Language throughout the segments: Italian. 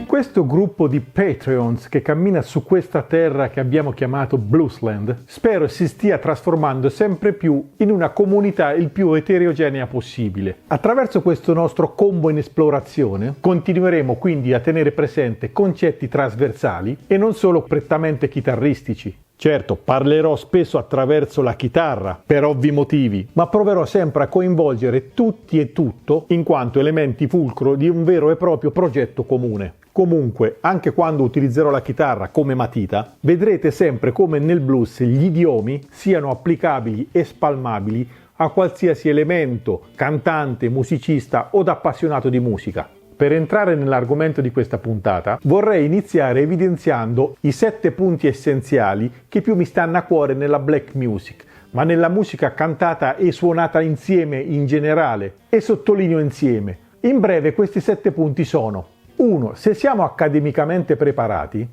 Questo gruppo di Patreons che cammina su questa terra che abbiamo chiamato Bluesland, spero si stia trasformando sempre più in una comunità il più eterogenea possibile. Attraverso questo nostro combo in esplorazione continueremo quindi a tenere presente concetti trasversali e non solo prettamente chitarristici. Certo, parlerò spesso attraverso la chitarra, per ovvi motivi, ma proverò sempre a coinvolgere tutti e tutto in quanto elementi fulcro di un vero e proprio progetto comune. Comunque, anche quando utilizzerò la chitarra come matita, vedrete sempre come nel blues gli idiomi siano applicabili e spalmabili a qualsiasi elemento, cantante, musicista o appassionato di musica. Per entrare nell'argomento di questa puntata, vorrei iniziare evidenziando i 7 punti essenziali che più mi stanno a cuore nella black music, ma nella musica cantata e suonata insieme in generale, e sottolineo insieme. In breve, questi 7 punti sono: 1. Se siamo accademicamente preparati,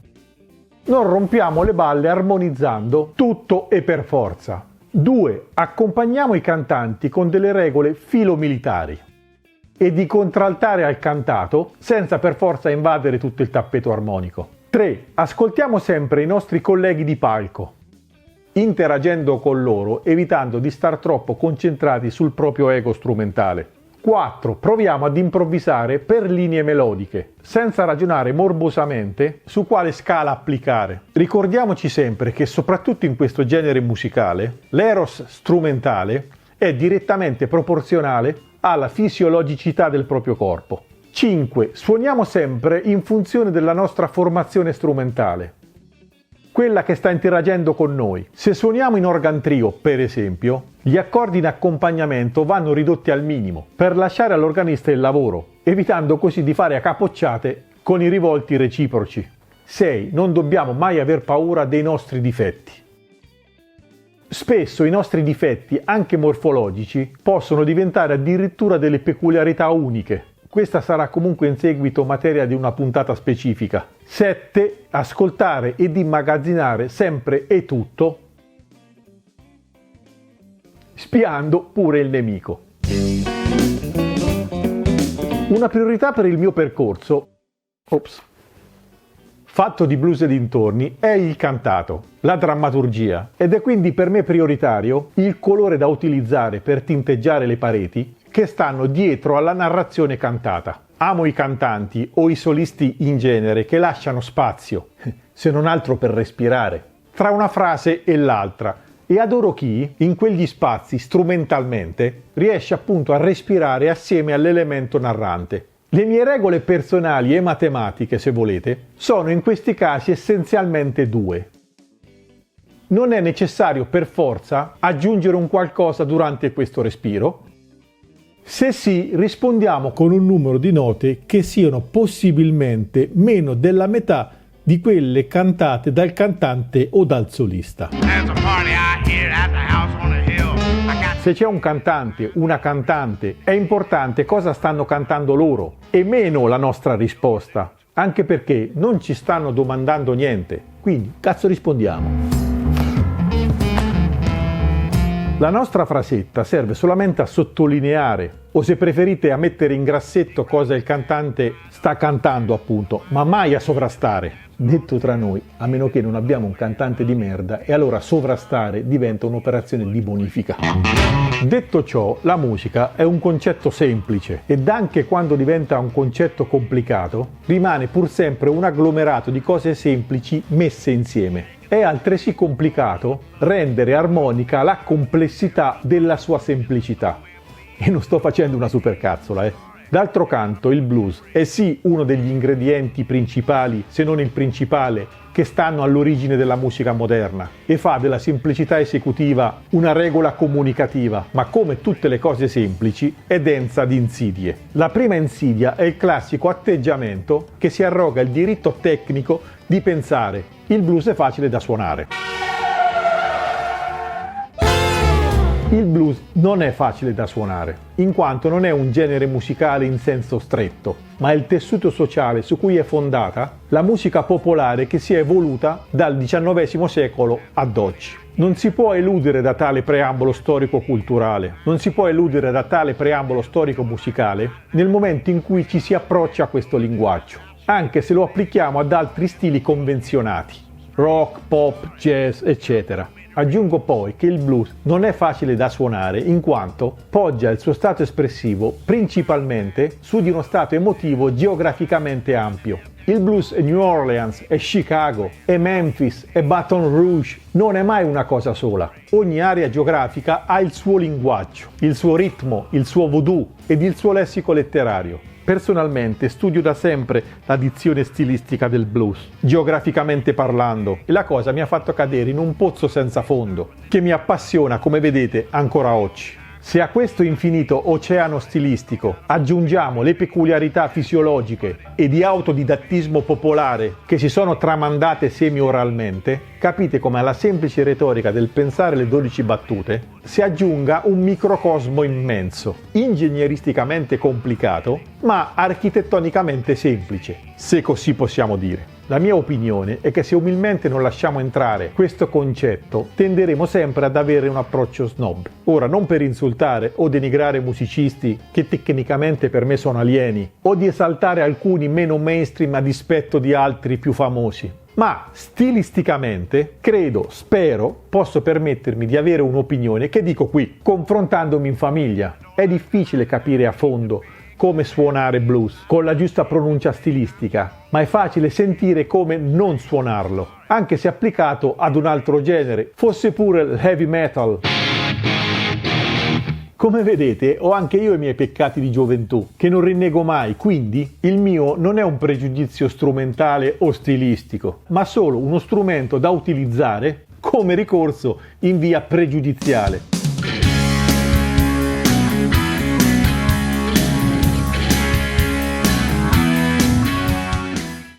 non rompiamo le balle armonizzando tutto e per forza. 2. Accompagniamo i cantanti con delle regole filomilitari e di contraltare al cantato senza per forza invadere tutto il tappeto armonico. 3. Ascoltiamo sempre i nostri colleghi di palco, interagendo con loro, evitando di star troppo concentrati sul proprio ego strumentale. 4. Proviamo ad improvvisare per linee melodiche, senza ragionare morbosamente su quale scala applicare. Ricordiamoci sempre che soprattutto in questo genere musicale, l'eros strumentale è direttamente proporzionale alla fisiologicità del proprio corpo. 5. Suoniamo sempre in funzione della nostra formazione strumentale, quella che sta interagendo con noi. Se suoniamo in organ trio, per esempio, gli accordi in accompagnamento vanno ridotti al minimo per lasciare all'organista il lavoro, evitando così di fare a capocciate con i rivolti reciproci. 6. Non dobbiamo mai aver paura dei nostri difetti. Spesso i nostri difetti, anche morfologici, possono diventare addirittura delle peculiarità uniche. Questa sarà comunque in seguito materia di una puntata specifica. 7. Ascoltare ed immagazzinare sempre e tutto, spiando pure il nemico. Una priorità per il mio percorso, fatto di blues e dintorni, è il cantato, la drammaturgia, ed è quindi per me prioritario il colore da utilizzare per tinteggiare le pareti che stanno dietro alla narrazione cantata. Amo i cantanti o i solisti in genere che lasciano spazio, se non altro per respirare, tra una frase e l'altra, e adoro chi, in quegli spazi strumentalmente, riesce appunto a respirare assieme all'elemento narrante. Le mie regole personali e matematiche, se volete, sono in questi casi essenzialmente 2. Non è necessario per forza aggiungere un qualcosa durante questo respiro. Se sì, rispondiamo con un numero di note che siano possibilmente meno della metà di quelle cantate dal cantante o dal solista. Se c'è un cantante, una cantante, è importante cosa stanno cantando loro e meno la nostra risposta, anche perché non ci stanno domandando niente, quindi cazzo rispondiamo. La nostra frasetta serve solamente a sottolineare, o se preferite a mettere in grassetto cosa il cantante sta cantando appunto, ma mai a sovrastare. Detto tra noi, a meno che non abbiamo un cantante di merda, e allora sovrastare diventa un'operazione di bonifica. Detto ciò, la musica è un concetto semplice ed anche quando diventa un concetto complicato, rimane pur sempre un agglomerato di cose semplici messe insieme. È altresì complicato rendere armonica la complessità della sua semplicità. E non sto facendo una supercazzola, D'altro canto il blues è sì uno degli ingredienti principali, se non il principale, che stanno all'origine della musica moderna e fa della semplicità esecutiva una regola comunicativa, ma come tutte le cose semplici è densa di insidie. La prima insidia è il classico atteggiamento che si arroga il diritto tecnico di pensare il blues è facile da suonare. Il blues non è facile da suonare, in quanto non è un genere musicale in senso stretto, ma è il tessuto sociale su cui è fondata la musica popolare che si è evoluta dal XIX secolo ad oggi. Non si può eludere da tale preambolo storico-culturale, non si può eludere da tale preambolo storico-musicale nel momento in cui ci si approccia a questo linguaggio, anche se lo applichiamo ad altri stili convenzionati, rock, pop, jazz, eccetera. Aggiungo poi che il blues non è facile da suonare in quanto poggia il suo stato espressivo principalmente su di uno stato emotivo geograficamente ampio. Il blues è New Orleans, è Chicago, è Memphis, è Baton Rouge, non è mai una cosa sola. Ogni area geografica ha il suo linguaggio, il suo ritmo, il suo voodoo ed il suo lessico letterario. Personalmente studio da sempre la dizione stilistica del blues, geograficamente parlando, e la cosa mi ha fatto cadere in un pozzo senza fondo, che mi appassiona, come vedete, ancora oggi. Se a questo infinito oceano stilistico aggiungiamo le peculiarità fisiologiche e di autodidattismo popolare che si sono tramandate semi-oralmente, capite come alla semplice retorica del pensare le 12 battute si aggiunga un microcosmo immenso, ingegneristicamente complicato, ma architettonicamente semplice, se così possiamo dire. La mia opinione è che se umilmente non lasciamo entrare questo concetto, tenderemo sempre ad avere un approccio snob. Ora, non per insultare o denigrare musicisti che tecnicamente per me sono alieni, o di esaltare alcuni meno mainstream a dispetto di altri più famosi, ma stilisticamente, credo, spero, posso permettermi di avere un'opinione che dico qui, confrontandomi in famiglia. È difficile capire a fondo come suonare blues con la giusta pronuncia stilistica, ma è facile sentire come non suonarlo, anche se applicato ad un altro genere, fosse pure il heavy metal. Come vedete, ho anche io i miei peccati di gioventù, che non rinnego mai, quindi il mio non è un pregiudizio strumentale o stilistico, ma solo uno strumento da utilizzare come ricorso in via pregiudiziale.